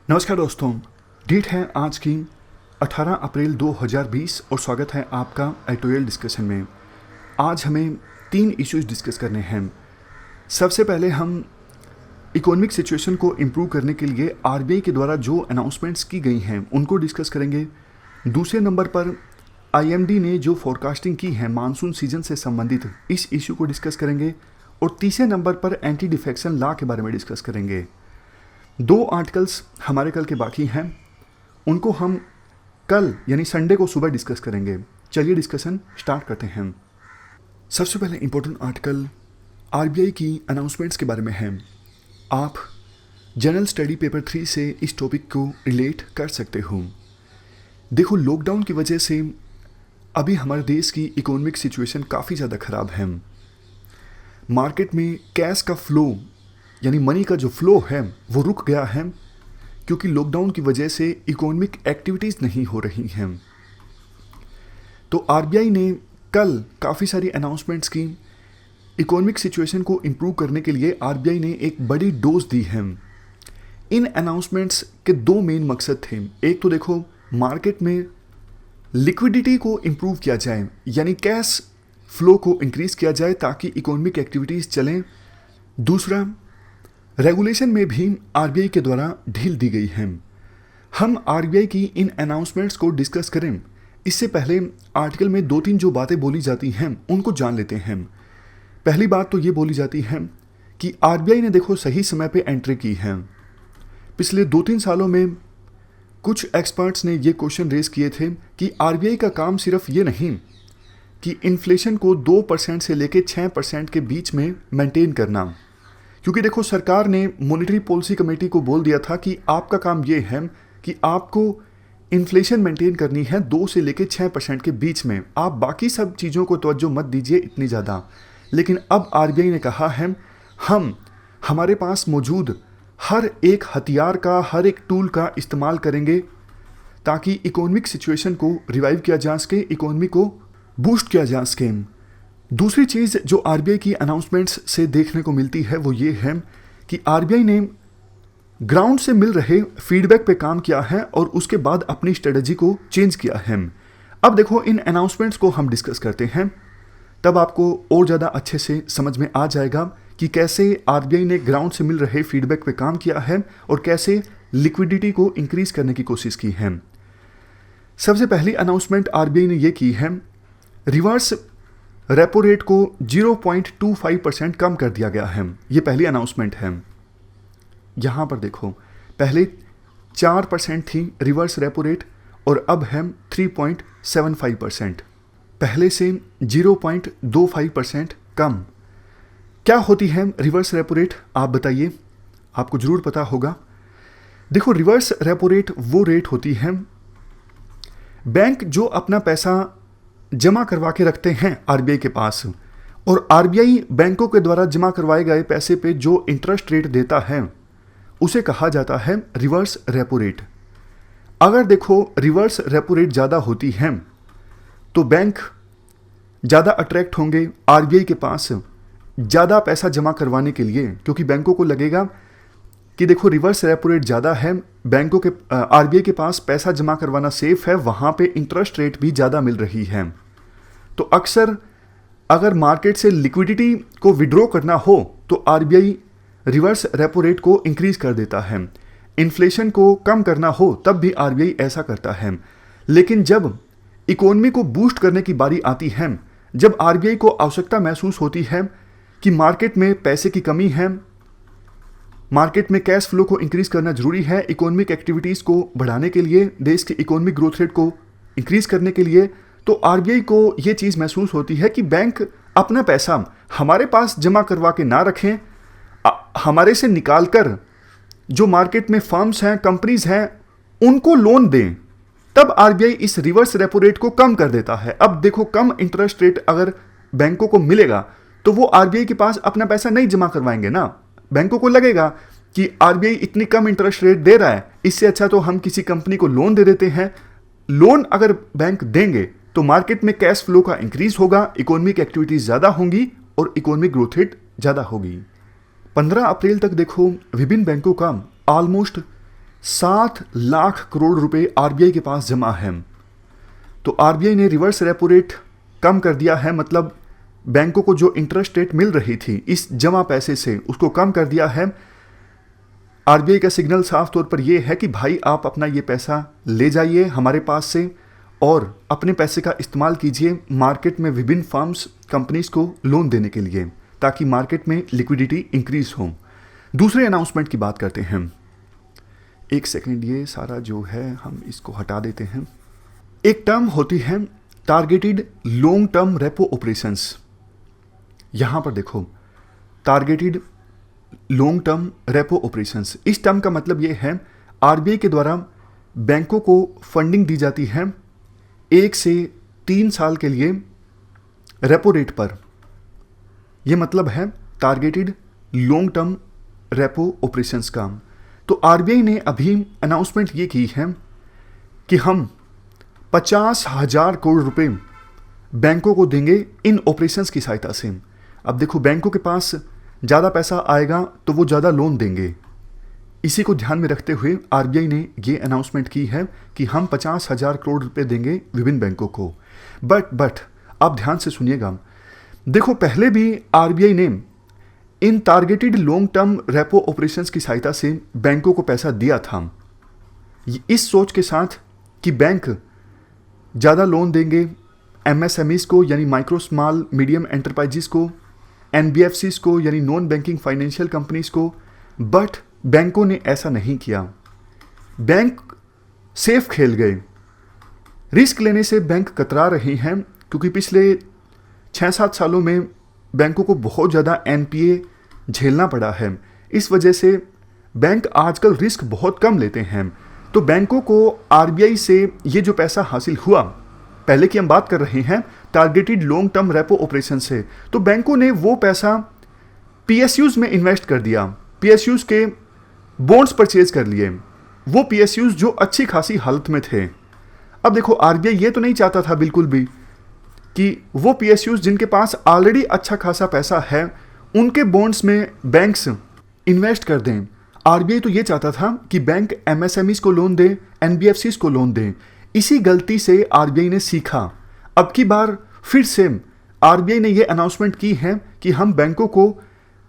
नमस्कार दोस्तों। डेट है आज की 18 अप्रैल 2020 और स्वागत है आपका एडिटोरियल डिस्कशन में। आज हमें 3 इश्यूज डिस्कस करने हैं। सबसे पहले हम इकोनॉमिक सिचुएशन को इम्प्रूव करने के लिए आरबीआई के द्वारा जो अनाउंसमेंट्स की गई हैं उनको डिस्कस करेंगे। दूसरे नंबर पर आईएमडी ने जो फोरकास्टिंग की है मानसून सीजन से संबंधित, इस इशू को डिस्कस करेंगे। और तीसरे नंबर पर एंटी डिफेक्शन लॉ के बारे में डिस्कस करेंगे। 2 आर्टिकल्स हमारे कल के बाकी हैं, उनको हम कल यानी संडे को सुबह डिस्कस करेंगे। चलिए डिस्कशन स्टार्ट करते हैं। सबसे पहले इम्पोर्टेंट आर्टिकल आरबीआई की अनाउंसमेंट्स के बारे में है। आप जनरल स्टडी पेपर 3 से इस टॉपिक को रिलेट कर सकते हो। देखो, लॉकडाउन की वजह से अभी हमारे देश की इकोनॉमिक सिचुएशन काफ़ी ज़्यादा ख़राब है। मार्केट में कैश का फ्लो यानी मनी का जो फ्लो है वो रुक गया है, क्योंकि लॉकडाउन की वजह से इकोनॉमिक एक्टिविटीज़ नहीं हो रही हैं। तो आरबीआई ने कल काफ़ी सारी अनाउंसमेंट्स की। इकोनॉमिक सिचुएशन को इम्प्रूव करने के लिए आरबीआई ने एक बड़ी डोज दी है। इन अनाउंसमेंट्स के 2 मेन मकसद थे। एक तो देखो, मार्केट में लिक्विडिटी को इम्प्रूव किया जाए, यानी कैश फ्लो को इंक्रीज किया जाए ताकि इकोनॉमिक एक्टिविटीज़ चलें। दूसरा, रेगुलेशन में भी आरबीआई के द्वारा ढील दी गई है। हम आरबीआई की इन अनाउंसमेंट्स को डिस्कस करें इससे पहले आर्टिकल में 2-3 जो बातें बोली जाती हैं उनको जान लेते हैं। पहली बात तो ये बोली जाती है कि आरबीआई ने देखो सही समय पे एंट्री की है। पिछले 2-3 सालों में कुछ एक्सपर्ट्स ने ये क्वेश्चन रेज किए थे कि आरबीआई का काम सिर्फ ये नहीं कि इन्फ्लेशन को 2% से लेकर 6% के बीच में मेंटेन करना, क्योंकि देखो सरकार ने मॉनेटरी पॉलिसी कमेटी को बोल दिया था कि आपका काम ये है कि आपको इन्फ्लेशन मेंटेन करनी है 2 से लेकर 6% के बीच में। आप बाकी सब चीज़ों को तवज्जो मत दीजिए इतनी ज़्यादा। लेकिन अब आरबीआई ने कहा है हम हमारे पास मौजूद हर एक हथियार का, हर एक टूल का इस्तेमाल करेंगे ताकि इकोनॉमिक सिचुएशन को रिवाइव किया जा सके, इकोनॉमी को बूस्ट किया जा सके। दूसरी चीज़ जो आरबीआई की अनाउंसमेंट्स से देखने को मिलती है वो ये है कि आरबीआई ने ग्राउंड से मिल रहे फीडबैक पे काम किया है और उसके बाद अपनी स्ट्रेटजी को चेंज किया है। अब देखो, इन अनाउंसमेंट्स को हम डिस्कस करते हैं, तब आपको और ज़्यादा अच्छे से समझ में आ जाएगा कि कैसे आरबीआई ने ग्राउंड से मिल रहे फीडबैक पे काम किया है और कैसे लिक्विडिटी को इंक्रीज करने की कोशिश की है। सबसे पहली अनाउंसमेंट आरबीआई ने ये की है, रिवर्स रेपो रेट को 0.25% कम कर दिया गया है। ये पहली अनाउंसमेंट है। यहाँ पर देखो, पहले 4% थी रिवर्स रेपो रेट और अब है 3.75%, पहले से 0.25% कम। क्या होती है रिवर्स रेपो रेट, आप बताइए, आपको ज़रूर पता होगा। देखो, रिवर्स रेपो रेट वो रेट होती है, बैंक जो अपना पैसा जमा करवा के रखते हैं आरबीआई के पास, और आरबीआई बैंकों के द्वारा जमा करवाए गए पैसे पे जो इंटरेस्ट रेट देता है उसे कहा जाता है रिवर्स रेपो रेट। अगर देखो रिवर्स रेपो रेट ज़्यादा होती है तो बैंक ज़्यादा अट्रैक्ट होंगे आरबीआई के पास ज़्यादा पैसा जमा करवाने के लिए, क्योंकि बैंकों को लगेगा कि देखो रिवर्स रेपो रेट ज़्यादा है, बैंकों के आरबीआई के पास पैसा जमा करवाना सेफ है, वहाँ पे इंटरेस्ट रेट भी ज़्यादा मिल रही है। तो अक्सर अगर मार्केट से लिक्विडिटी को विड्रॉ करना हो तो आरबीआई रिवर्स रेपो रेट को इंक्रीज कर देता है। इन्फ्लेशन को कम करना हो तब भी आरबीआई ऐसा करता है। लेकिन जब इकोनॉमी को बूस्ट करने की बारी आती है, जब आरबीआई को आवश्यकता महसूस होती है कि मार्केट में पैसे की कमी है, मार्केट में कैश फ्लो को इंक्रीज करना जरूरी है इकोनॉमिक एक्टिविटीज़ को बढ़ाने के लिए, देश के इकोनॉमिक ग्रोथ रेट को इंक्रीज करने के लिए, तो आरबीआई को ये चीज़ महसूस होती है कि बैंक अपना पैसा हमारे पास जमा करवा के ना रखें, हमारे से निकाल कर जो मार्केट में फर्म्स हैं, कंपनीज हैं, उनको लोन दें। तब आरबीआई इस रिवर्स रेपो रेट को कम कर देता है। अब देखो, कम इंटरेस्ट रेट अगर बैंकों को मिलेगा तो वो आरबीआई के पास अपना पैसा नहीं जमा करवाएंगे ना। बैंकों को लगेगा कि आरबीआई इतनी कम इंटरेस्ट रेट दे रहा है, इससे अच्छा तो हम किसी कंपनी को लोन दे देते हैं। लोन अगर बैंक देंगे तो मार्केट में कैश फ्लो का इंक्रीज होगा, इकोनॉमिक एक्टिविटीज ज़्यादा होंगी और इकोनॉमिक ग्रोथ रेट ज़्यादा होगी। 15 अप्रैल तक देखो विभिन्न बैंकों का ऑलमोस्ट 7 लाख करोड़ रुपए आरबीआई के पास जमा है। तो आरबीआई ने रिवर्स रेपो रेट कम कर दिया है, मतलब बैंकों को जो इंटरेस्ट रेट मिल रही थी इस जमा पैसे से उसको कम कर दिया है। आरबीआई का सिग्नल साफ तौर पर यह है कि भाई आप अपना ये पैसा ले जाइए हमारे पास से और अपने पैसे का इस्तेमाल कीजिए मार्केट में विभिन्न फर्म्स कंपनीज को लोन देने के लिए, ताकि मार्केट में लिक्विडिटी इंक्रीज हो। दूसरे अनाउंसमेंट की बात करते हैं। एक सेकंड, ये सारा जो है हम इसको हटा देते हैं। एक टर्म होती है targeted long term repo operations. यहां पर देखो, targeted long term repo operations, इस टर्म का मतलब यह है आरबीआई के द्वारा बैंकों को फंडिंग दी जाती है 1 से 3 साल के लिए रेपो रेट पर। यह मतलब है targeted long term repo operations का। तो आरबीआई ने अभी अनाउंसमेंट ये की है कि हम 50,000 करोड़ रुपए बैंकों को देंगे इन ऑपरेशंस की सहायता से। अब देखो, बैंकों के पास ज़्यादा पैसा आएगा तो वो ज़्यादा लोन देंगे। इसी को ध्यान में रखते हुए आरबीआई ने ये अनाउंसमेंट की है कि हम 50,000 करोड़ रुपए देंगे विभिन्न बैंकों को। बट आप ध्यान से सुनिएगा। देखो, पहले भी आरबीआई ने इन targeted long term repo operations की सहायता से बैंकों को पैसा दिया था, इस सोच के साथ कि बैंक ज़्यादा लोन देंगे एमएसएमईज को, यानी माइक्रो स्मॉल मीडियम एंटरप्राइजेस को, एनबीएफसीज को, यानी नॉन बैंकिंग फाइनेंशियल कंपनीज को। बट बैंकों ने ऐसा नहीं किया। बैंक सेफ खेल गए। रिस्क लेने से बैंक कतरा रहे हैं, क्योंकि पिछले 6-7 सालों में बैंकों को बहुत ज़्यादा एनपीए झेलना पड़ा है। इस वजह से बैंक आजकल रिस्क बहुत कम लेते हैं। तो बैंकों को आरबीआई से ये जो पैसा हासिल हुआ, पहले की हम बात कर रहे हैं targeted long term repo operation से, तो बैंकों ने वो पैसा पीएसयूज में इन्वेस्ट कर दिया। पीएसयूज के बॉन्ड्स परचेज कर लिए, वो पीएसयूज जो अच्छी खासी हालत में थे। अब देखो, आरबीआई ये तो नहीं चाहता था बिल्कुल भी कि वो पीएसयूज जिनके पास ऑलरेडी अच्छा खासा पैसा है उनके बॉन्ड्स में बैंक्स इन्वेस्ट कर दें। आरबीआई तो ये चाहता था कि बैंक एमएसएमईज को लोन दे, एनबीएफसीज को लोन दे। इसी गलती से आरबीआई ने सीखा। अब की बार फिर से आरबीआई ने ये अनाउंसमेंट की है कि हम बैंकों को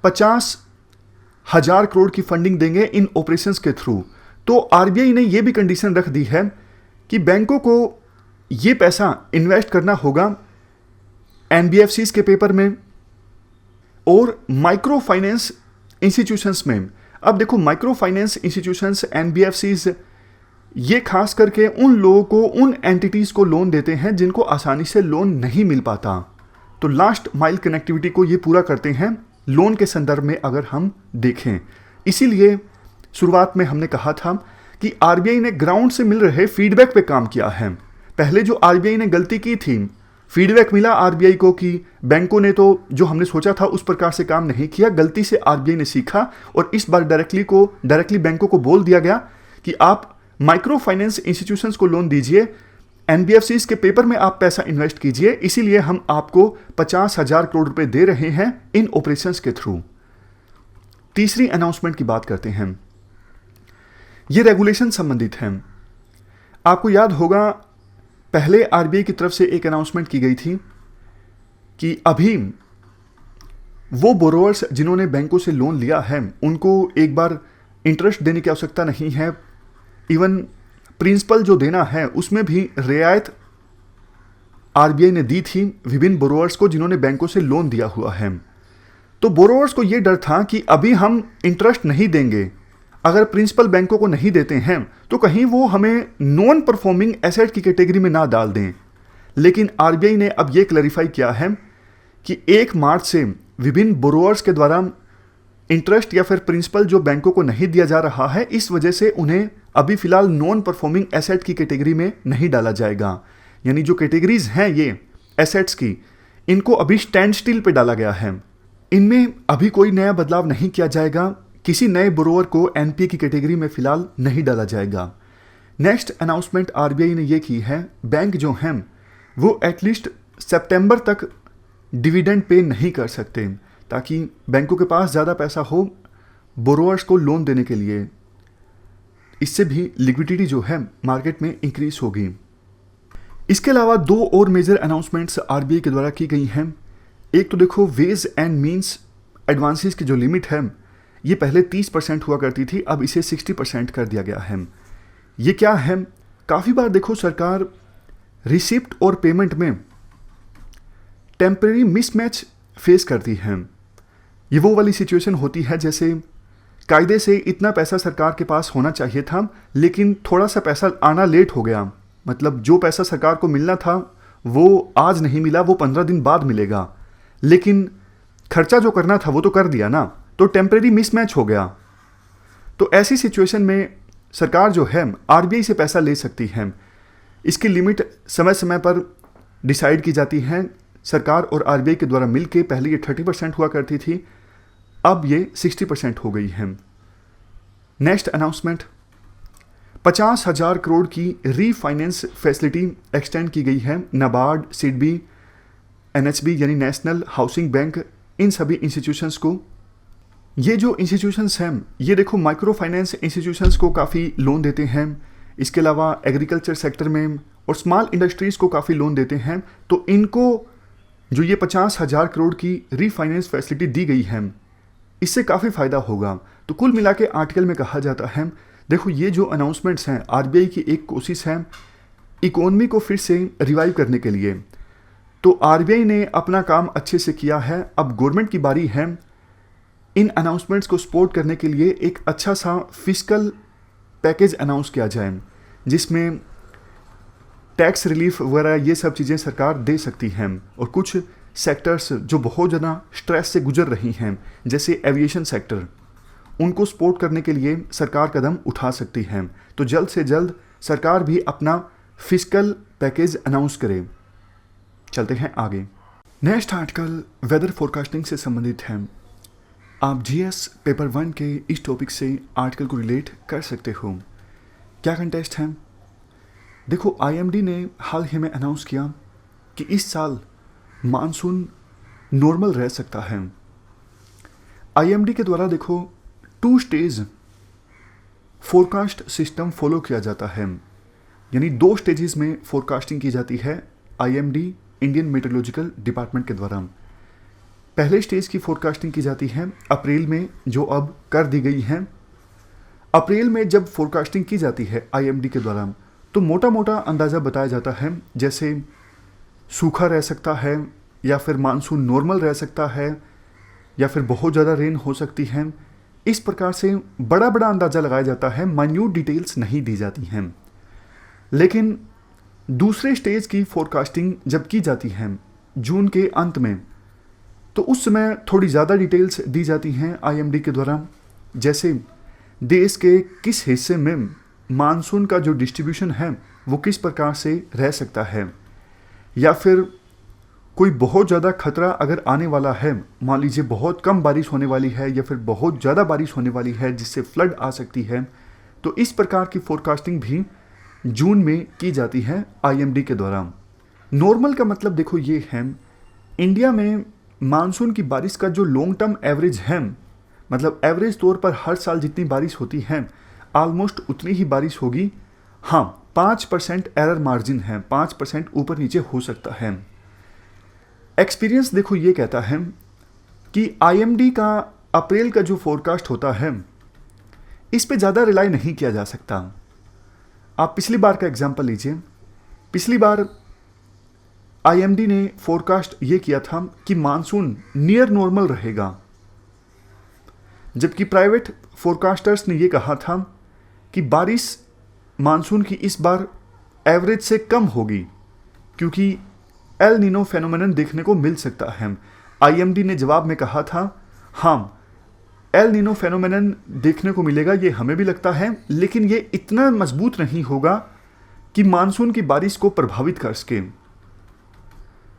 50,000 करोड़ की फंडिंग देंगे इन ऑपरेशंस के थ्रू। तो आरबीआई ने ये भी कंडीशन रख दी है कि बैंकों को ये पैसा इन्वेस्ट करना होगा एनबीएफसीज के पेपर में और माइक्रो फाइनेंस इंस्टीट्यूशंस में। अब देखो, माइक्रो फाइनेंस इंस्टीट्यूशंस, एनबीएफसीज, ये खास करके उन लोगों को, उन एंटिटीज को लोन देते हैं जिनको आसानी से लोन नहीं मिल पाता। तो लास्ट माइल कनेक्टिविटी को ये पूरा करते हैं लोन के संदर्भ में अगर हम देखें। इसीलिए शुरुआत में हमने कहा था कि आरबीआई ने ग्राउंड से मिल रहे फीडबैक पे काम किया है। पहले जो आरबीआई ने गलती की थी, फीडबैक मिला आरबीआई को कि बैंकों ने तो जो हमने सोचा था उस प्रकार से काम नहीं किया। गलती से आरबीआई ने सीखा और इस बार डायरेक्टली बैंकों को बोल दिया गया कि आप माइक्रो फाइनेंस इंस्टीट्यूशंस को लोन दीजिए, एनबीएफसीज के पेपर में आप पैसा इन्वेस्ट कीजिए, इसीलिए हम आपको 50,000 करोड़ रुपए दे रहे हैं इन ऑपरेशंस के थ्रू। तीसरी अनाउंसमेंट की बात करते हैं। ये रेगुलेशन संबंधित है। आपको याद होगा, पहले आरबीआई की तरफ से एक अनाउंसमेंट की गई थी कि अभी वो बोरोवर्स जिन्होंने बैंकों से लोन लिया है उनको एक बार इंटरेस्ट देने की आवश्यकता नहीं है। इवन प्रिंसिपल जो देना है उसमें भी रियायत आरबीआई ने दी थी विभिन्न बोरोवर्स को जिन्होंने बैंकों से लोन दिया हुआ है। तो बोरोवर्स को यह डर था कि अभी हम इंटरेस्ट नहीं देंगे, अगर प्रिंसिपल बैंकों को नहीं देते हैं तो कहीं वो हमें नॉन परफॉर्मिंग एसेट की कैटेगरी में ना डाल दें। लेकिन आरबीआई ने अब ये क्लैरिफाई किया है कि 1 मार्च से विभिन्न बोरोवर्स के द्वारा इंटरेस्ट या फिर प्रिंसिपल जो बैंकों को नहीं दिया जा रहा है, इस वजह से उन्हें अभी फिलहाल नॉन परफॉर्मिंग एसेट की कैटेगरी में नहीं डाला जाएगा। यानी जो कैटेगरीज हैं ये एसेट्स की, इनको अभी स्टैंड स्टिल पे डाला गया है। इनमें अभी कोई नया बदलाव नहीं किया जाएगा। किसी नए बोरोवर को एनपीए की कैटेगरी में फिलहाल नहीं डाला जाएगा। नेक्स्ट अनाउंसमेंट आरबीआई ने यह की है, बैंक जो हैं वो एटलीस्ट सितंबर तक डिविडेंड पे नहीं कर सकते, ताकि बैंकों के पास ज़्यादा पैसा हो बोरोवर्स को लोन देने के लिए। इससे भी लिक्विडिटी जो है मार्केट में इंक्रीज होगी। इसके अलावा दो और मेजर अनाउंसमेंट्स आरबीआई के द्वारा की गई हैं। एक तो देखो, वेज एंड मीन्स एडवांसेस की जो लिमिट है ये पहले 30% हुआ करती थी, अब इसे 60% कर दिया गया है। ये क्या है? काफ़ी बार देखो सरकार रिसिप्ट और पेमेंट में टेम्परेरी मिसमैच फेस करती है। ये वो वाली सिचुएशन होती है जैसे कायदे से इतना पैसा सरकार के पास होना चाहिए था, लेकिन थोड़ा सा पैसा आना लेट हो गया। मतलब जो पैसा सरकार को मिलना था वो आज नहीं मिला, वो 15 दिन बाद मिलेगा, लेकिन खर्चा जो करना था वो तो कर दिया ना, तो टेम्परेरी मिसमैच हो गया। तो ऐसी सिचुएशन में सरकार जो है आरबीआई से पैसा ले सकती है। इसकी लिमिट समय समय पर डिसाइड की जाती है सरकार और आरबीआई के द्वारा मिलके। पहले ये 30% हुआ करती थी, अब ये 60% हो गई है। नेक्स्ट अनाउंसमेंट, 50,000 करोड़ की रीफाइनेंस फैसिलिटी एक्सटेंड की गई है। नाबार्ड, सिडबी, एनएचबी यानी नेशनल हाउसिंग बैंक, इन सभी इंस्टीट्यूशंस को, ये जो इंस्टीट्यूशंस हैं ये देखो माइक्रो फाइनेंस इंस्टीट्यूशंस को काफ़ी लोन देते हैं। इसके अलावा एग्रीकल्चर सेक्टर में और स्मॉल इंडस्ट्रीज़ को काफ़ी लोन देते हैं। तो इनको जो ये 50,000 करोड़ की रीफाइनेंस फैसिलिटी दी गई है इससे काफ़ी फ़ायदा होगा। तो कुल मिला के आर्टिकल में कहा जाता है, देखो ये जो अनाउंसमेंट्स हैं आरबीआई की एक कोशिश है इकोनॉमी को फिर से रिवाइव करने के लिए। तो आरबीआई ने अपना काम अच्छे से किया है, अब गवर्नमेंट की बारी है इन अनाउंसमेंट्स को सपोर्ट करने के लिए एक अच्छा सा फिस्कल पैकेज अनाउंस किया जाए, जिसमें टैक्स रिलीफ वगैरह ये सब चीज़ें सरकार दे सकती हैं। और कुछ सेक्टर्स जो बहुत ज़्यादा स्ट्रेस से गुजर रही हैं जैसे एविएशन सेक्टर, उनको सपोर्ट करने के लिए सरकार कदम उठा सकती है। तो जल्द से जल्द सरकार भी अपना फिस्कल पैकेज अनाउंस करे। चलते हैं आगे। नेक्स्ट आर्टिकल वेदर फोरकास्टिंग से संबंधित है। आप जीएस पेपर 1 के इस टॉपिक से आर्टिकल को रिलेट कर सकते हो। क्या कंटेस्ट है? देखो आईएमडी ने हाल ही में अनाउंस किया कि इस साल मानसून नॉर्मल रह सकता है। आईएमडी के द्वारा देखो 2 स्टेज फोरकास्ट सिस्टम फॉलो किया जाता है, यानी 2 स्टेजेस में फोरकास्टिंग की जाती है आईएमडी इंडियन मेट्रोलॉजिकल डिपार्टमेंट के द्वारा। पहले स्टेज की फोरकास्टिंग की जाती है अप्रैल में, जो अब कर दी गई है। अप्रैल में जब फोरकास्टिंग की जाती है आईएमडी के द्वारा तो मोटा मोटा अंदाज़ा बताया जाता है, जैसे सूखा रह सकता है या फिर मानसून नॉर्मल रह सकता है या फिर बहुत ज़्यादा रेन हो सकती है। इस प्रकार से बड़ा बड़ा अंदाज़ा लगाया जाता है, माइन्यूट डिटेल्स नहीं दी जाती हैं। लेकिन दूसरे स्टेज की फोरकास्टिंग जब की जाती है जून के अंत में, तो उस समय थोड़ी ज़्यादा डिटेल्स दी जाती हैं आईएमडी के द्वारा, जैसे देश के किस हिस्से में मानसून का जो डिस्ट्रीब्यूशन है वो किस प्रकार से रह सकता है, या फिर कोई बहुत ज़्यादा खतरा अगर आने वाला है, मान लीजिए बहुत कम बारिश होने वाली है या फिर बहुत ज़्यादा बारिश होने वाली है जिससे फ्लड आ सकती है, तो इस प्रकार की फोरकास्टिंग भी जून में की जाती है आईएमडी के द्वारा। नॉर्मल का मतलब देखो ये है, इंडिया में मानसून की बारिश का जो लॉन्ग टर्म एवरेज है, मतलब एवरेज तौर पर हर साल जितनी बारिश होती है ऑलमोस्ट उतनी ही बारिश होगी। हाँ, 5% एरर मार्जिन है, 5% ऊपर नीचे हो सकता है। एक्सपीरियंस देखो ये कहता है कि आईएमडी का अप्रैल का जो फोरकास्ट होता है इस पे ज़्यादा रिलाई नहीं किया जा सकता। आप पिछली बार का एग्जांपल लीजिए। पिछली बार आईएमडी ने फोरकास्ट ये किया था कि मानसून नियर नॉर्मल रहेगा, जबकि प्राइवेट फोरकास्टर्स ने ये कहा था कि बारिश मानसून की इस बार एवरेज से कम होगी क्योंकि एल नीनो फेनोमेनन देखने को मिल सकता है। आईएमडी ने जवाब में कहा था, हाँ एल नीनो फेनोमेनन देखने को मिलेगा, ये हमें भी लगता है, लेकिन ये इतना मजबूत नहीं होगा कि मानसून की बारिश को प्रभावित कर सके।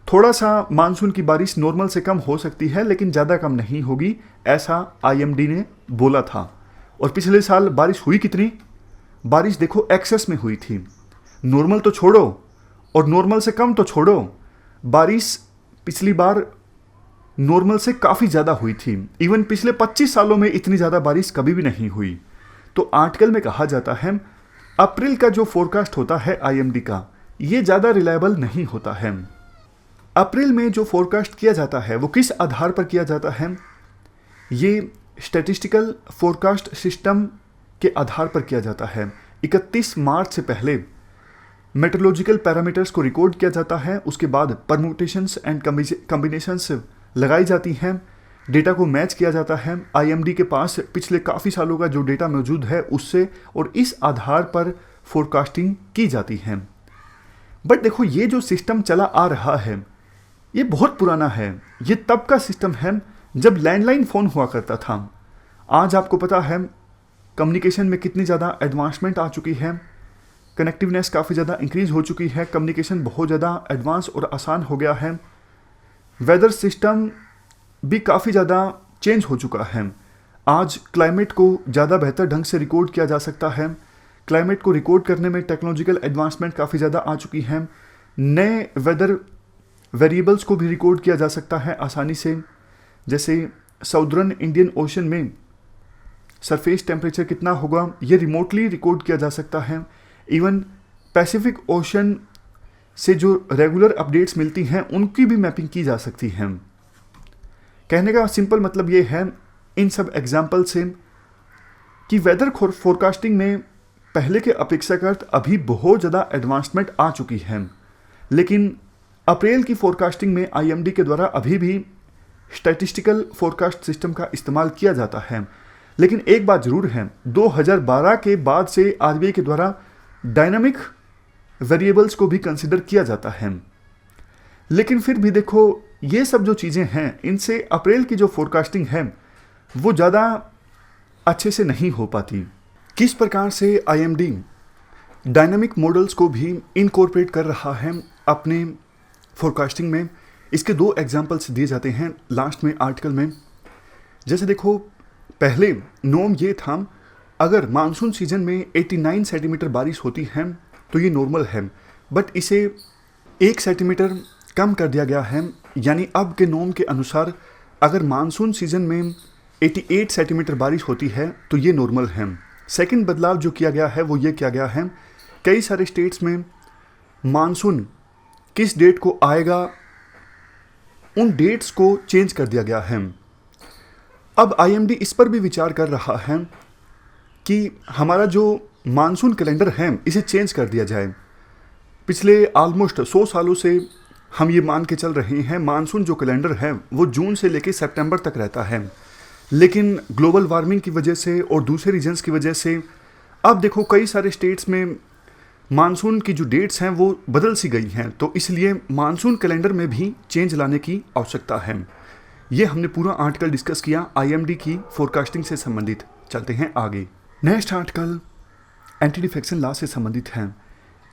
थोड़ा सा मानसून की बारिश नॉर्मल से कम हो सकती है लेकिन ज़्यादा कम नहीं होगी, ऐसा आईएमडी ने बोला था। और पिछले साल बारिश हुई कितनी? बारिश देखो एक्सेस में हुई थी। नॉर्मल तो छोड़ो और नॉर्मल से कम तो छोड़ो, बारिश पिछली बार नॉर्मल से काफ़ी ज़्यादा हुई थी। इवन पिछले 25 सालों में इतनी ज़्यादा बारिश कभी भी नहीं हुई। तो आर्टिकल में कहा जाता है अप्रैल का जो फोरकास्ट होता है आईएमडी का, ये ज़्यादा रिलायबल नहीं होता है। अप्रैल में जो फोरकास्ट किया जाता है वो किस आधार पर किया जाता है? ये स्टैटिस्टिकल फोरकास्ट सिस्टम के आधार पर किया जाता है। 31 मार्च से पहले मेट्रोलॉजिकल पैरामीटर्स को रिकॉर्ड किया जाता है, उसके बाद परम्यूटेशंस एंड कॉम्बिनेशंस लगाई जाती हैं, डेटा को मैच किया जाता है आईएमडी के पास पिछले काफ़ी सालों का जो डेटा मौजूद है उससे, और इस आधार पर फोरकास्टिंग की जाती है। बट देखो, ये जो सिस्टम चला आ रहा है ये बहुत पुराना है। ये तब का सिस्टम है जब लैंडलाइन फ़ोन हुआ करता था। आज आपको पता है कम्युनिकेशन में कितनी ज़्यादा एडवांसमेंट आ चुकी है, कनेक्टिवनेस काफ़ी ज़्यादा इंक्रीज़ हो चुकी है, कम्युनिकेशन बहुत ज़्यादा एडवांस और आसान हो गया है, वेदर सिस्टम भी काफ़ी ज़्यादा चेंज हो चुका है। आज क्लाइमेट को ज़्यादा बेहतर ढंग से रिकॉर्ड किया जा सकता है। क्लाइमेट को रिकॉर्ड करने में टेक्नोलॉजिकल एडवांसमेंट काफ़ी ज़्यादा आ चुकी है। नए वेदर वेरिएबल्स को भी रिकॉर्ड किया जा सकता है आसानी से, जैसे साउदर्न इंडियन ओशन में सरफेस टेम्परेचर कितना होगा ये रिमोटली रिकॉर्ड किया जा सकता है। इवन पैसिफिक ओशन से जो रेगुलर अपडेट्स मिलती हैं उनकी भी मैपिंग की जा सकती है। कहने का सिंपल मतलब ये है इन सब एग्जाम्पल से कि वेदर फोरकास्टिंग में पहले के अपेक्षाकृत अभी बहुत ज़्यादा एडवांसमेंट आ चुकी है। लेकिन अप्रैल की फोरकास्टिंग में आईएमडी के द्वारा अभी भी स्टैटिस्टिकल फोरकास्ट सिस्टम का इस्तेमाल किया जाता है। लेकिन एक बात ज़रूर है, 2012 के बाद से आरबीआई के द्वारा डायनामिक वेरिएबल्स को भी कंसिडर किया जाता है। लेकिन फिर भी देखो, ये सब जो चीज़ें हैं इनसे अप्रैल की जो फोरकास्टिंग है वो ज़्यादा अच्छे से नहीं हो पाती। किस प्रकार से आईएमडी डायनामिक मॉडल्स को भी इनकॉर्पोरेट कर रहा है अपने फोरकास्टिंग में, इसके दो एग्जाम्पल्स दिए जाते हैं लास्ट में आर्टिकल में। जैसे देखो, पहले नॉर्म ये था अगर मानसून सीजन में 89 सेंटीमीटर बारिश होती है तो ये नॉर्मल है, बट इसे 1 सेंटीमीटर कम कर दिया गया है। यानी अब के नॉर्म के अनुसार अगर मानसून सीजन में 88 सेंटीमीटर बारिश होती है तो ये नॉर्मल है। सेकंड बदलाव जो किया गया है वो ये किया गया है, कई सारे स्टेट्स में मानसून किस डेट को आएगा उन डेट्स को चेंज कर दिया गया है। अब आईएमडी इस पर भी विचार कर रहा है कि हमारा जो मानसून कैलेंडर है इसे चेंज कर दिया जाए। पिछले ऑलमोस्ट 100 सालों से हम ये मान के चल रहे हैं मानसून जो कैलेंडर है वो जून से लेकर सितंबर तक रहता है, लेकिन ग्लोबल वार्मिंग की वजह से और दूसरे रीजन्स की वजह से अब देखो कई सारे स्टेट्स में मानसून की जो डेट्स हैं वो बदल सी गई हैं, तो इसलिए मानसून कैलेंडर में भी चेंज लाने की आवश्यकता है। ये हमने पूरा आर्टिकल डिस्कस किया आईएमडी की फोरकास्टिंग से संबंधित। चलते हैं आगे। Next article anti defection law से संबंधित है।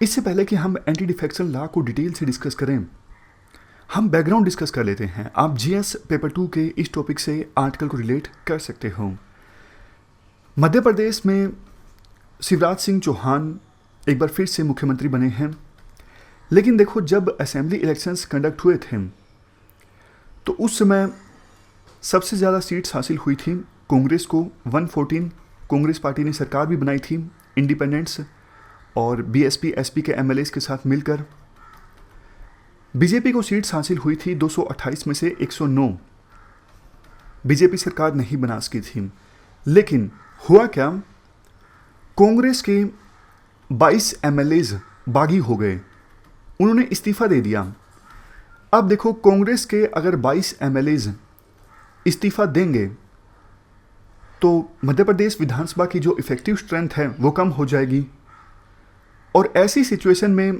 इससे पहले कि हम एंटी डिफेक्शन लॉ को डिटेल से डिस्कस करें, हम बैकग्राउंड डिस्कस कर लेते हैं। आप जीएस पेपर 2 के इस टॉपिक से आर्टिकल को रिलेट कर सकते हो। मध्य प्रदेश में शिवराज सिंह चौहान एक बार फिर से मुख्यमंत्री बने हैं, लेकिन देखो जब असेंबली इलेक्शंस कंडक्ट हुए थे तो उस समय सबसे ज़्यादा सीट्स हासिल हुई थी कांग्रेस को 114। कांग्रेस पार्टी ने सरकार भी बनाई थी इंडिपेंडेंट्स और बीएसपी एसपी के एमएलएस के साथ मिलकर। बीजेपी को सीट्स हासिल हुई थी 228 में से 109। बीजेपी सरकार नहीं बना सकी थी। लेकिन हुआ क्या, कांग्रेस के 22 एमएलएज बागी हो गए, उन्होंने इस्तीफा दे दिया। अब देखो कांग्रेस के अगर 22 एमएलएज इस्तीफा देंगे तो मध्य प्रदेश विधानसभा की जो इफेक्टिव स्ट्रेंथ है वो कम हो जाएगी, और ऐसी सिचुएशन में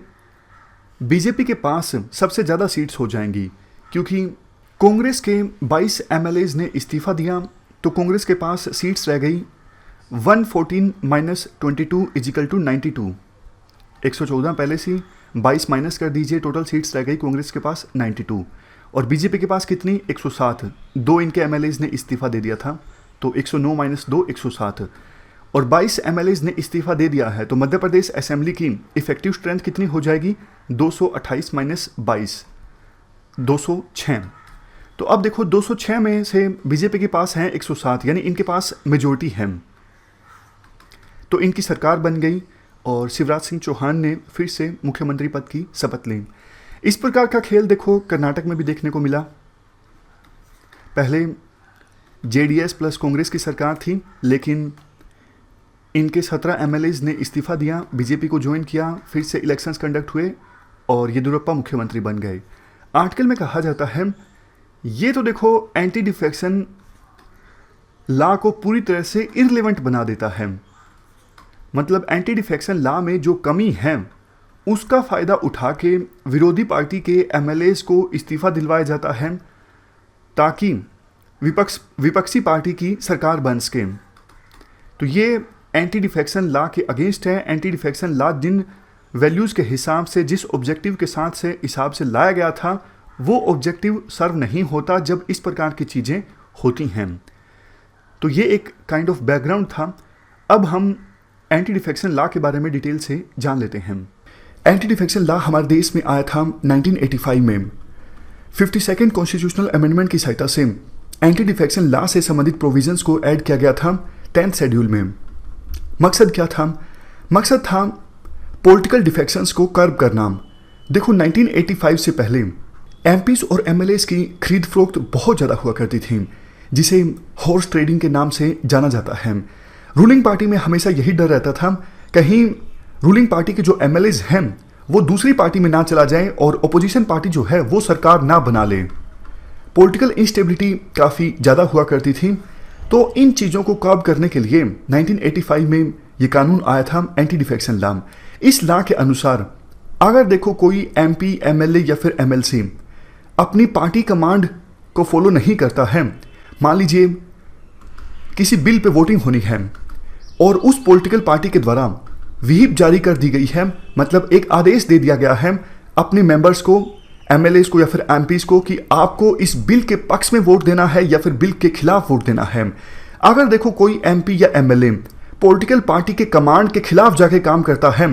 बीजेपी के पास सबसे ज़्यादा सीट्स हो जाएंगी, क्योंकि कांग्रेस के 22 एमएलएज ने इस्तीफा दिया तो कांग्रेस के पास सीट्स रह गई 114 माइनस 22 इजिकल टू 92। 114 पहले से 22 माइनस कर दीजिए, टोटल सीट्स रह गई कांग्रेस के पास 92, और बीजेपी के पास कितनी 107। दो इनके एमएलएज ने इस्तीफा दे दिया था तो 109 माइनस 2 107, और 22 एमएलएज ने इस्तीफा दे दिया है तो मध्य प्रदेश असेंबली की इफेक्टिव स्ट्रेंथ कितनी हो जाएगी 228 माइनस 22 206। तो अब देखो 206 में से बीजेपी के पास हैं 107, यानी इनके पास मेजोरिटी है। तो इनकी सरकार बन गई और शिवराज सिंह चौहान ने फिर से मुख्यमंत्री पद की शपथ ली। इस प्रकार का खेल देखो कर्नाटक में भी देखने को मिला। पहले जेडीएस प्लस कांग्रेस की सरकार थी, लेकिन इनके 17 एमएलएज ने इस्तीफा दिया, बीजेपी को ज्वाइन किया, फिर से इलेक्शंस कंडक्ट हुए और येदियुरप्पा मुख्यमंत्री बन गए। आर्टिकल में कहा जाता है ये तो देखो एंटी डिफेक्शन लॉ को पूरी तरह से इररिलेवेंट बना देता है। मतलब एंटी डिफेक्शन लॉ में जो कमी है उसका फ़ायदा उठा के विरोधी पार्टी के एमएलएज को इस्तीफा दिलवाया जाता है ताकि विपक्षी पार्टी की सरकार बन सके। तो ये एंटी डिफेक्शन लॉ के अगेंस्ट है। एंटी डिफेक्शन लॉ जिन वैल्यूज़ के हिसाब से, जिस ऑब्जेक्टिव के साथ से हिसाब से लाया गया था, वो ऑब्जेक्टिव सर्व नहीं होता जब इस प्रकार की चीज़ें होती हैं। तो ये एक काइंड ऑफ बैकग्राउंड था। अब हम एंटी डिफेक्शन लॉ के बारे में डिटेल से जान लेते हैं। एंटी डिफेक्शन लॉ हमारे देश में आया था 1985 में। 52nd कॉन्स्टिट्यूशनल अमेंडमेंट की सहायता से एंटी डिफेक्शन लॉ से संबंधित प्रोविजंस को ऐड किया गया था 10th शेड्यूल में। मकसद क्या था? मकसद था पॉलिटिकल डिफेक्शंस को कर्ब करना। देखो 1985 से पहले एमपीज और एमएलएस की खरीद फरोख्त बहुत ज़्यादा हुआ करती थी, जिसे हॉर्स ट्रेडिंग के नाम से जाना जाता है। रूलिंग पार्टी में हमेशा यही डर रहता था कहीं रूलिंग पार्टी के जो एमएलएज हैं वो दूसरी पार्टी में ना चला जाए और अपोजिशन पार्टी जो है वो सरकार ना बना ले। पॉलिटिकल इंस्टेबिलिटी काफ़ी ज़्यादा हुआ करती थी। तो इन चीज़ों को कर्ब करने के लिए 1985 में ये कानून आया था एंटी डिफेक्शन लॉ। इस लॉ के अनुसार अगर देखो कोई एमपी, एमएलए या फिर एमएलसी अपनी पार्टी कमांड को फॉलो नहीं करता है, मान लीजिए किसी बिल पे वोटिंग होनी है और उस पॉलिटिकल पार्टी के द्वारा व्हिप जारी कर दी गई है, मतलब एक आदेश दे दिया गया है अपने मेंबर्स को, एमएलएस को या फिर एमपीज को कि आपको इस बिल के पक्ष में वोट देना है या फिर बिल के खिलाफ वोट देना है। अगर देखो कोई एमपी या एमएलए पॉलिटिकल पार्टी के कमांड के खिलाफ जाके काम करता है,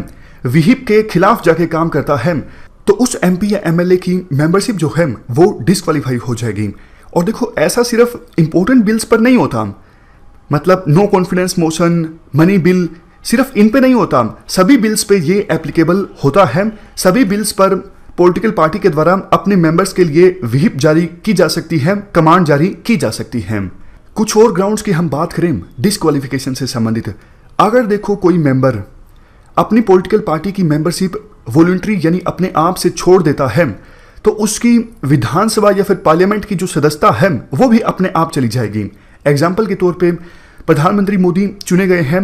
व्हिप के खिलाफ जाके काम करता है, तो उस एमपी या एमएलए की मेंबरशिप जो है वो डिस्क्वालीफाई हो जाएगी। और देखो ऐसा सिर्फ इंपॉर्टेंट बिल्स पर नहीं होता, मतलब no confidence motion, money bill, सिर्फ इन पे नहीं होता, सभी बिल्स पे ये एप्लीकेबल होता है। सभी बिल्स पर पॉलिटिकल पार्टी के द्वारा अपने मेंबर्स के लिए व्हिप जारी की जा सकती है, कमांड जारी की जा सकती है। कुछ और ग्राउंड्स की हम बात करें डिस्क्वालिफिकेशन से संबंधित। अगर देखो कोई मेंबर अपनी पॉलिटिकल पार्टी की मेंबरशिप वॉलंटरी यानी अपने आप से छोड़ देता है, तो उसकी विधानसभा या फिर पार्लियामेंट की जो सदस्यता है वो भी अपने आप चली जाएगी। एग्जाम्पल के तौर पे प्रधानमंत्री मोदी चुने गए हैं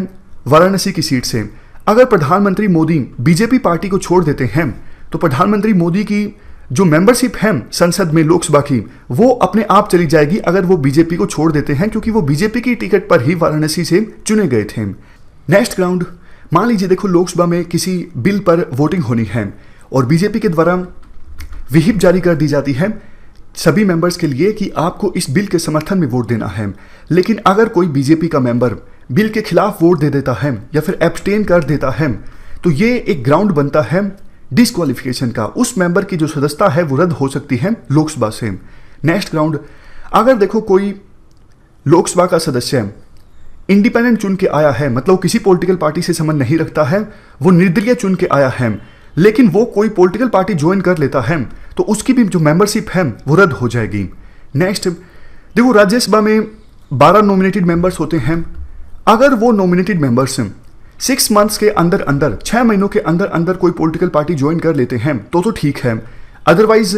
वाराणसी की सीट से। अगर प्रधानमंत्री मोदी बीजेपी पार्टी को छोड़ देते हैं तो प्रधानमंत्री मोदी की जो मेंबरशिप है संसद में, लोकसभा की, वो अपने आप चली जाएगी अगर वो बीजेपी को छोड़ देते हैं, क्योंकि वो बीजेपी की टिकट पर ही वाराणसी से चुने गए थे। नेक्स्ट ग्राउंड, मान लीजिए देखो लोकसभा में किसी बिल पर वोटिंग होनी है और बीजेपी के द्वारा व्हिप जारी कर दी जाती है सभी मेंबर्स के लिए कि आपको इस बिल के समर्थन में वोट देना है। लेकिन अगर कोई बीजेपी का मेंबर बिल के खिलाफ वोट दे देता है या फिर एब्सटेन कर देता है, तो ये एक ग्राउंड बनता है डिस्क्वालिफिकेशन का। उस मेंबर की जो सदस्यता है वो रद्द हो सकती है लोकसभा से। नेक्स्ट ग्राउंड, अगर देखो कोई लोकसभा का सदस्य इंडिपेंडेंट चुन के आया है, मतलब वो किसी पॉलिटिकल पार्टी से संबंध नहीं रखता है, वो निर्दलीय चुन के आया है, लेकिन वो कोई पॉलिटिकल पार्टी ज्वाइन कर लेता है, तो उसकी भी जो मेंबरशिप है वो रद्द हो जाएगी। नेक्स्ट देखो राज्यसभा में 12 नॉमिनेटेड मेंबर्स होते हैं। अगर वो नॉमिनेटेड मेंबर्स 6 मंथ्स के अंदर अंदर, 6 महीनों के अंदर अंदर कोई पॉलिटिकल पार्टी ज्वाइन कर लेते हैं तो ठीक है। अदरवाइज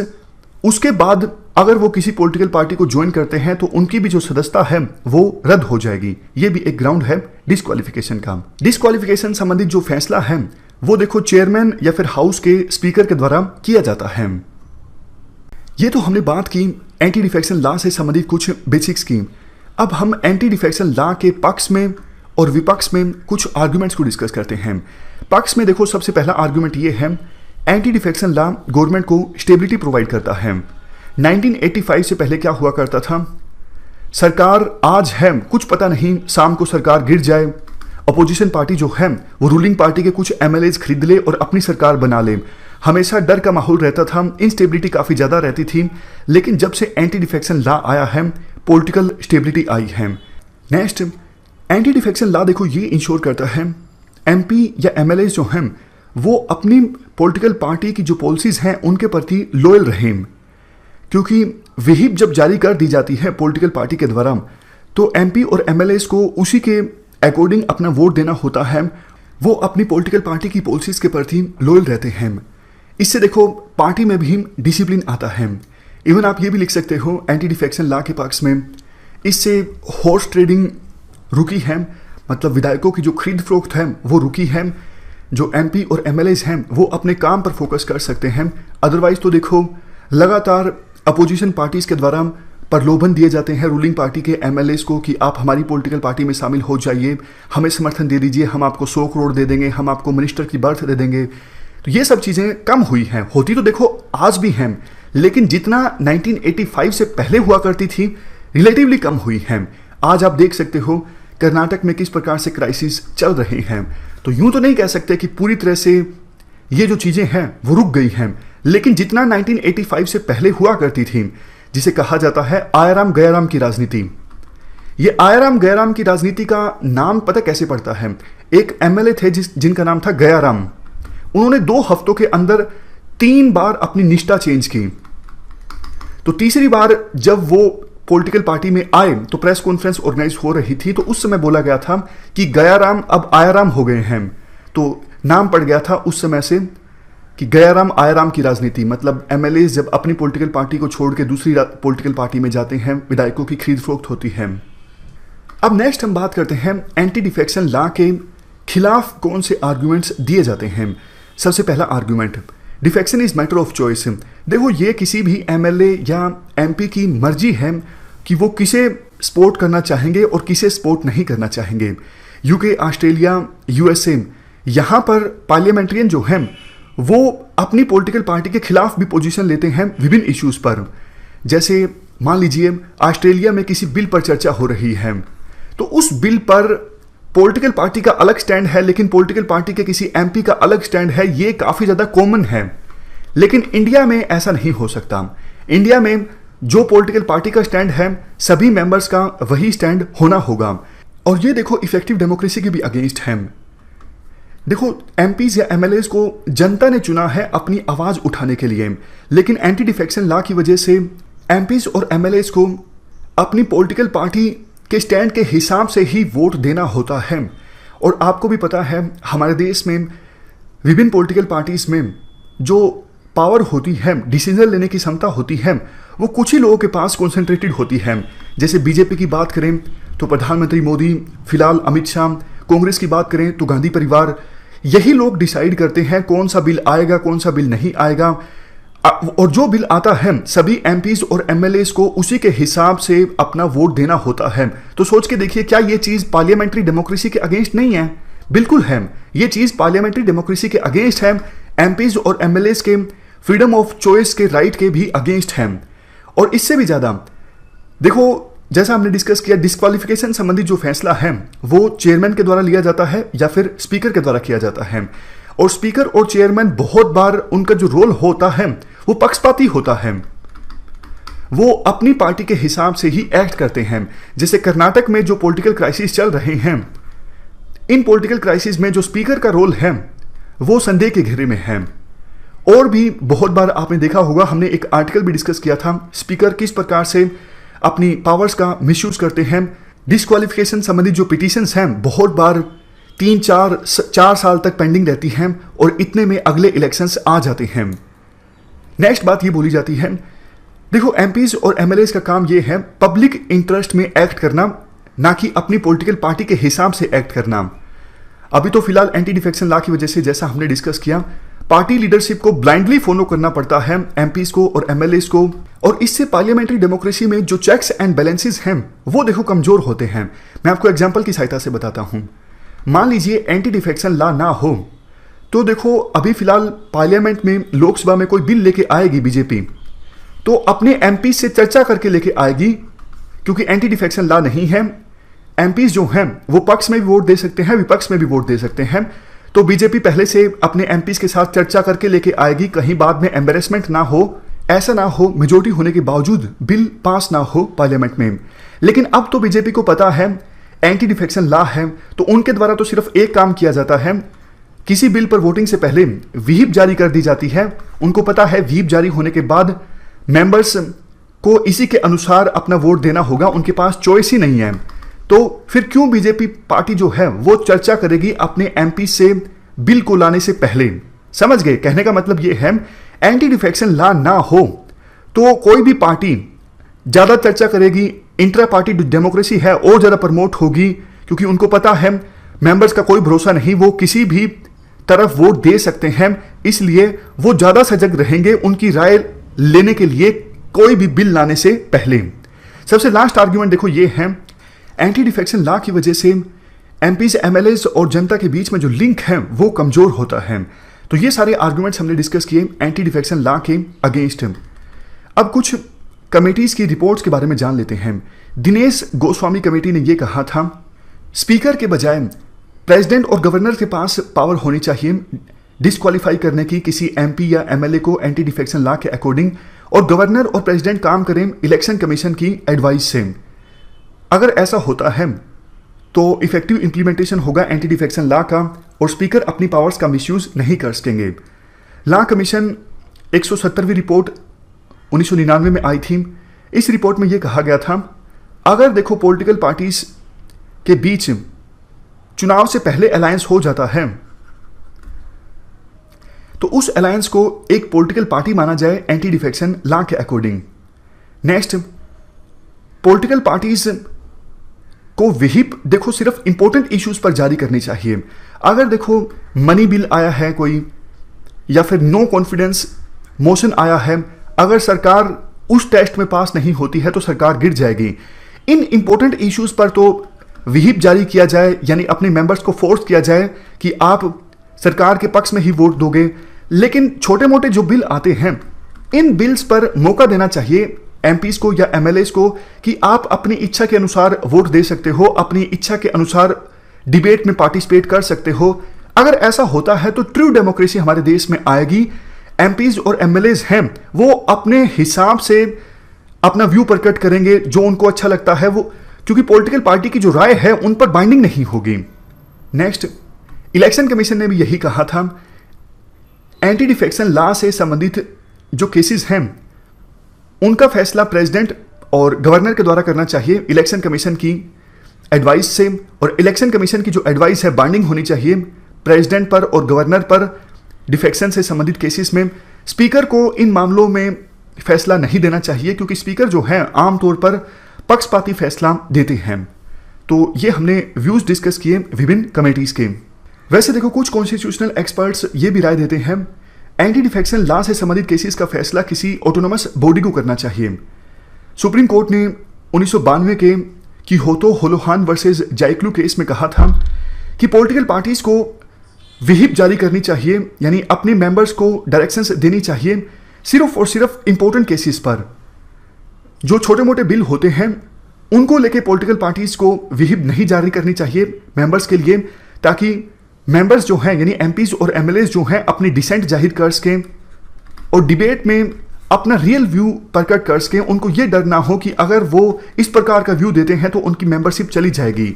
उसके बाद अगर वो किसी पॉलिटिकल पार्टी को ज्वाइन करते हैं तो उनकी भी जो सदस्यता है वो रद्द हो जाएगी। ये भी एक ग्राउंड है डिस्क्वालिफिकेशन का। डिस्क्वालिफिकेशन संबंधित जो फैसला है वो देखो चेयरमैन या फिर हाउस के स्पीकर के द्वारा किया जाता है। ये तो हमने बात की एंटी डिफेक्शन लॉ से संबंधित कुछ बेसिक्स की। अब हम एंटी डिफेक्शन लॉ के पक्ष में और विपक्ष में कुछ आर्गुमेंट्स को डिस्कस करते हैं। पक्ष में देखो सबसे पहला आर्गुमेंट ये है, एंटी डिफेक्शन लॉ गवर्नमेंट को स्टेबिलिटी प्रोवाइड करता है। 1985 से पहले क्या हुआ करता था, सरकार आज है कुछ पता नहीं, शाम को सरकार गिर जाए, अपोजिशन पार्टी जो है वो रूलिंग पार्टी के कुछ एमएलएज खरीद ले और अपनी सरकार बना ले। हमेशा डर का माहौल रहता था, इंस्टेबिलिटी काफ़ी ज़्यादा रहती थी। लेकिन जब से एंटी डिफेक्शन लॉ आया है पॉलिटिकल स्टेबिलिटी आई है। नेक्स्ट, एंटी डिफेक्शन लॉ देखो ये इंश्योर करता है एमपी या एमएलए जो हैं वो अपनी पॉलिटिकल पार्टी की जो पॉलिसीज हैं उनके प्रति लॉयल रहें, क्योंकि विहिप जब जारी कर दी जाती है पॉलिटिकल पार्टी के द्वारा तो एमपी और एमएलए को उसी के अकॉर्डिंग अपना वोट देना होता है। वो अपनी पॉलिटिकल पार्टी की पॉलिसीज के प्रति लॉयल रहते हैं। इससे देखो पार्टी में भी डिसिप्लिन आता है। इवन आप ये भी लिख सकते हो एंटी डिफेक्शन लॉ के पक्ष में, इससे हॉर्स ट्रेडिंग रुकी है, मतलब विधायकों की जो खरीद फरोख्त है वो रुकी है। जो एमपी और एमएलए हैं वो अपने काम पर फोकस कर सकते हैं। अदरवाइज तो देखो लगातार अपोजिशन पार्टीज के द्वारा प्रलोभन दिए जाते हैं रूलिंग पार्टी के एमएलए को कि आप हमारी पॉलिटिकल पार्टी में शामिल हो जाइए, हमें समर्थन दे दीजिए, हम आपको 100 करोड़ दे देंगे, हम आपको मिनिस्टर की बर्थ दे देंगे। तो ये सब चीज़ें कम हुई हैं, होती तो देखो आज भी हैं, लेकिन जितना 1985 से पहले हुआ करती थी रिलेटिवली कम हुई हैं। आज आप देख सकते हो कर्नाटक में किस प्रकार से क्राइसिस चल रहे हैं। तो यूं तो नहीं कह सकते कि पूरी तरह से ये जो चीज़ें हैं वो रुक गई हैं, लेकिन जितना 1985 से पहले हुआ करती थी, जिसे कहा जाता है आयाराम गयाराम की राजनीति। ये आयाराम गयाराम की राजनीति का नाम पता कैसे पड़ता है? एक एमएलए थे जिनका नाम था गयाराम। उन्होंने 2 हफ्तों के अंदर 3 बार अपनी निष्ठा चेंज की। तो तीसरी बार जब वो पॉलिटिकल पार्टी में आए तो प्रेस कॉन्फ्रेंस ऑर्गेनाइज हो रही थी, तो उस समय बोला गया था कि गयाराम अब आयाराम हो गए हैं। तो नाम पड़ गया था उस समय से कि गयाराम आयाराम की राजनीति। मतलब एमएलए जब अपनी पॉलिटिकल पार्टी को छोड़ के दूसरी पॉलिटिकल पार्टी में जाते हैं, विधायकों की खरीद फरोख्त होती है। अब नेक्स्ट हम बात करते हैं एंटी डिफेक्शन लॉ के खिलाफ कौन से आर्ग्यूमेंट्स दिए जाते हैं। सबसे पहला argument, defection is matter of choice. देखो ये किसी भी एमएलए या एमपी की मर्जी है कि वो किसे सपोर्ट करना चाहेंगे और किसे सपोर्ट नहीं करना चाहेंगे। यूके, ऑस्ट्रेलिया, यूएसए, यहाँ पर पार्लियामेंट्रियन जो हैं वो अपनी पॉलिटिकल पार्टी के खिलाफ भी पोजीशन लेते हैं विभिन्न इश्यूज पर। जैसे मान लीजिए ऑस्ट्रेलिया में किसी बिल पर चर्चा हो रही है, तो उस बिल पर पॉलिटिकल पार्टी का अलग स्टैंड है, लेकिन पॉलिटिकल पार्टी के किसी एमपी का अलग स्टैंड है। ये काफ़ी ज़्यादा कॉमन है, लेकिन इंडिया में ऐसा नहीं हो सकता। इंडिया में जो पॉलिटिकल पार्टी का स्टैंड है सभी मेंबर्स का वही स्टैंड होना होगा। और ये देखो इफेक्टिव डेमोक्रेसी के भी अगेंस्ट है। देखो एमपीज या एमएलएज को जनता ने चुना है अपनी आवाज़ उठाने के लिए, लेकिन एंटी डिफेक्शन लॉ की वजह से एमपीज और एमएलएज को अपनी पॉलिटिकल पार्टी के स्टैंड के हिसाब से ही वोट देना होता है। और आपको भी पता है हमारे देश में विभिन्न पॉलिटिकल पार्टीज में जो पावर होती है, डिसीजन लेने की क्षमता होती है, वो कुछ ही लोगों के पास कॉन्सेंट्रेटेड होती है। जैसे बीजेपी की बात करें तो प्रधानमंत्री मोदी, फिलहाल अमित शाह, कांग्रेस की बात करें तो गांधी परिवार, यही लोग डिसाइड करते हैं कौन सा बिल आएगा, कौन सा बिल नहीं आएगा। और जो बिल आता है सभी एमपीज और एमएलएज को उसी के हिसाब से अपना वोट देना होता है। तो सोच के देखिए, क्या ये चीज़ पार्लियामेंट्री डेमोक्रेसी के अगेंस्ट नहीं है? बिल्कुल है। ये चीज़ पार्लियामेंट्री डेमोक्रेसी के अगेंस्ट है, एमपीज और एमएलएज के फ्रीडम ऑफ चॉइस के राइट के भी अगेंस्ट है। और इससे भी ज़्यादा देखो, जैसा हमने डिस्कस किया, डिस्क्वालिफिकेशन संबंधी जो फैसला है वो चेयरमैन के द्वारा लिया जाता है या फिर स्पीकर के द्वारा किया जाता है। और स्पीकर और चेयरमैन बहुत बार उनका जो रोल होता है वो पक्षपाती होता है। वो अपनी पार्टी के हिसाब से ही एक्ट करते हैं। जैसे कर्नाटक में जो पॉलिटिकल क्राइसिस चल रहे हैं, इन पॉलिटिकल क्राइसिस में जो स्पीकर का रोल है वो संदेह के घेरे में है। और भी बहुत बार आपने देखा होगा, हमने एक आर्टिकल भी डिस्कस किया था, स्पीकर किस प्रकार से अपनी पावर्स का मिसयूज करते हैं। डिस्क्वालिफिकेशन संबंधी जो पिटीशंस हैं बहुत बार 3-4 साल तक पेंडिंग रहती हैं और इतने में अगले इलेक्शंस आ जाते हैं। नेक्स्ट बात ये बोली जाती है, देखो एमपीज और एमएलएज का काम ये है पब्लिक इंटरेस्ट में एक्ट करना, ना कि अपनी पॉलिटिकल पार्टी के हिसाब से एक्ट करना। अभी तो फिलहाल एंटी डिफेक्शन लॉ की वजह से, जैसा हमने डिस्कस किया, पार्टी लीडरशिप को ब्लाइंडली फॉलो करना पड़ता है एमपीज को और एमएलएज को, और इससे पार्लियामेंट्री डेमोक्रेसी में जो चेक्स एंड बैलेंसेस हैं वो देखो कमजोर होते हैं। मैं आपको एग्जांपल की सहायता से बताता हूं। मान लीजिए एंटी डिफेक्शन लॉ ना हो तो देखो अभी फिलहाल पार्लियामेंट में, लोकसभा में कोई बिल लेके आएगी बीजेपी, तो अपने एमपी से चर्चा करके लेके आएगी, क्योंकि एंटी डिफेक्शन लॉ नहीं है। एमपीज जो हैं वो पक्ष में भी वोट दे सकते हैं, विपक्ष में भी वोट दे सकते हैं। तो बीजेपी पहले से अपने एमपीज के साथ चर्चा करके लेके आएगी, कहीं बाद में एम्बेरसमेंट ना हो, ऐसा ना हो मेजोरिटी होने के बावजूद बिल पास ना हो पार्लियामेंट में। लेकिन अब तो बीजेपी को पता है एंटी डिफेक्शन लॉ है, तो उनके द्वारा तो सिर्फ एक काम किया जाता है, किसी बिल पर वोटिंग से पहले व्हीप जारी कर दी जाती है। उनको पता है व्हीप जारी होने के बाद मेंबर्स को इसी के अनुसार अपना वोट देना होगा, उनके पास चॉइस ही नहीं है। तो फिर क्यों बीजेपी पार्टी जो है वो चर्चा करेगी अपने एमपी से बिल को लाने से पहले? समझ गए? कहने का मतलब ये है, एंटी डिफेक्शन लॉ ना हो तो कोई भी पार्टी ज्यादा चर्चा करेगी, इंट्रा पार्टी डेमोक्रेसी है और ज्यादा प्रमोट होगी, क्योंकि उनको पता है मेंबर्स का कोई भरोसा नहीं, वो किसी भी तरफ वोट दे सकते हैं, इसलिए वो ज्यादा सजग रहेंगे उनकी राय लेने के लिए कोई भी बिल लाने से पहले। सबसे लास्ट आर्ग्यूमेंट देखो ये है, एंटी डिफेक्शन लॉ की वजह से एमपीज, एमएलएज और जनता के बीच में जो लिंक है वो कमजोर होता है। तो ये सारे आर्ग्यूमेंट्स हमने डिस्कस किए एंटी डिफेक्शन लॉ के अगेंस्ट। अब कुछ कमेटीज की रिपोर्ट्स के बारे में जान लेते हैं। दिनेश गोस्वामी कमेटी ने यह कहा था, स्पीकर के बजाय प्रेसिडेंट और गवर्नर के पास पावर होनी चाहिए डिस्क्वालीफाई करने की किसी एमपी या एमएलए को एंटी डिफेक्शन लॉ के अकॉर्डिंग, और गवर्नर और प्रेसिडेंट काम करें इलेक्शन कमीशन की एडवाइस से। अगर ऐसा होता है तो इफेक्टिव इंप्लीमेंटेशन होगा एंटी डिफेक्शन लॉ का और स्पीकर अपनी पावर्स का मिसयूज नहीं कर सकेंगे। लॉ कमीशन 170वीं रिपोर्ट 1999 में आई थी। इस रिपोर्ट में यह कहा गया था, अगर देखो पॉलिटिकल पार्टीज के बीच चुनाव से पहले अलायंस हो जाता है तो उस अलायंस को एक पॉलिटिकल पार्टी माना जाए एंटी डिफेक्शन लॉ के अकॉर्डिंग। नेक्स्ट, पॉलिटिकल पार्टीज को व्हिप देखो सिर्फ इंपॉर्टेंट इश्यूज पर जारी करनी चाहिए। अगर देखो मनी बिल आया है कोई, या फिर नो कॉन्फिडेंस मोशन आया है, अगर सरकार उस टेस्ट में पास नहीं होती है तो सरकार गिर जाएगी। इन इंपॉर्टेंट इश्यूज पर तो व्हिप जारी किया जाए, यानी अपने मेंबर्स को फोर्स किया जाए कि आप सरकार के पक्ष में ही वोट दोगे। लेकिन छोटे मोटे जो बिल आते हैं, इन बिल्स पर मौका देना चाहिए एमपीज को या एमएलएज को कि आप अपनी इच्छा के अनुसार वोट दे सकते हो, अपनी इच्छा के अनुसार डिबेट में पार्टिसिपेट कर सकते हो। अगर ऐसा होता है तो ट्रू डेमोक्रेसी हमारे देश में आएगी। एमपीज और एमएलएज हैं वो अपने हिसाब से अपना व्यू प्रकट करेंगे जो उनको अच्छा लगता है, वो क्योंकि पॉलिटिकल पार्टी की जो राय है उन पर बाइंडिंग नहीं होगी। नेक्स्ट, इलेक्शन कमीशन ने भी यही कहा था, एंटी डिफेक्शन लॉ से संबंधित जो केसेस हैं उनका फैसला प्रेसिडेंट और गवर्नर के द्वारा करना चाहिए इलेक्शन कमीशन की एडवाइस से, और इलेक्शन कमीशन की जो एडवाइस है बाइंडिंग होनी चाहिए प्रेसिडेंट पर और गवर्नर पर। डिफेक्शन से संबंधित केसेस में स्पीकर को इन मामलों में फैसला नहीं देना चाहिए, क्योंकि स्पीकर जो है आमतौर पर पक्षपाती फैसला देते हैं। तो ये हमने व्यूज डिस्कस किए विभिन्न कमेटीज के। वैसे देखो कुछ कॉन्स्टिट्यूशनल एक्सपर्ट्स ये भी राय देते हैं, एंटी डिफेक्शन लॉ से संबंधित केसेस का फैसला किसी ऑटोनोमस बॉडी को करना चाहिए। सुप्रीम कोर्ट ने 1992 के किहोतो होलोहान वर्सेस जाइक्लू केस में कहा था कि पॉलिटिकल पार्टीज को व्हिप जारी करनी चाहिए, यानी अपने मेंबर्स को डायरेक्शंस देनी चाहिए सिर्फ और सिर्फ इंपॉर्टेंट केसेस पर। जो छोटे मोटे बिल होते हैं उनको लेके पॉलिटिकल पार्टीज को व्हिप नहीं जारी करनी चाहिए मेंबर्स के लिए, ताकि मेंबर्स जो हैं यानी एमपीज और एमएलएज जो हैं अपनी डिसेंट जाहिर कर सकें और डिबेट में अपना रियल व्यू प्रकट कर सकें। उनको ये डर ना हो कि अगर वो इस प्रकार का व्यू देते हैं तो उनकी मेंबरशिप चली जाएगी।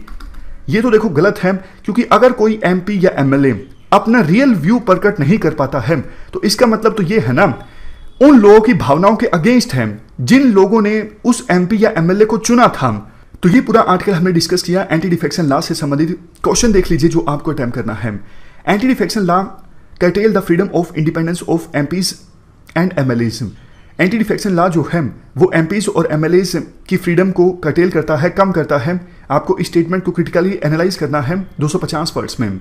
ये तो देखो गलत है, क्योंकि अगर कोई एमपी या एमएलए अपना रियल व्यू प्रकट नहीं कर पाता है तो इसका मतलब तो ये है ना, उन लोगों की भावनाओं के अगेंस्ट है जिन लोगों ने उस एमपी या एमएलए को चुना था। तो ये पूरा आर्टिकल हमने डिस्कस किया एंटी डिफेक्शन लॉ से संबंधित। क्वेश्चन देख लीजिए जो आपको अटेम्प्ट करना है। Anti defection law curtail the freedom of independence of MPs and MLAs. Anti defection law जो है वो एमपीज और एमएलएज की फ्रीडम को कर्टेल करता है, कम करता है। आपको इस स्टेटमेंट को क्रिटिकली एनालाइज करना है 250 वर्ड्स में।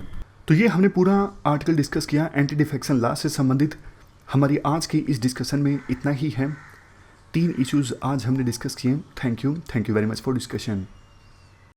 तो ये हमने पूरा आर्टिकल डिस्कस किया एंटी डिफेक्शन लॉ से संबंधित। हमारी आज की इस डिस्कशन में इतना ही है। 3 इश्यूज आज हमने डिस्कस किए। Thank you very much for discussion.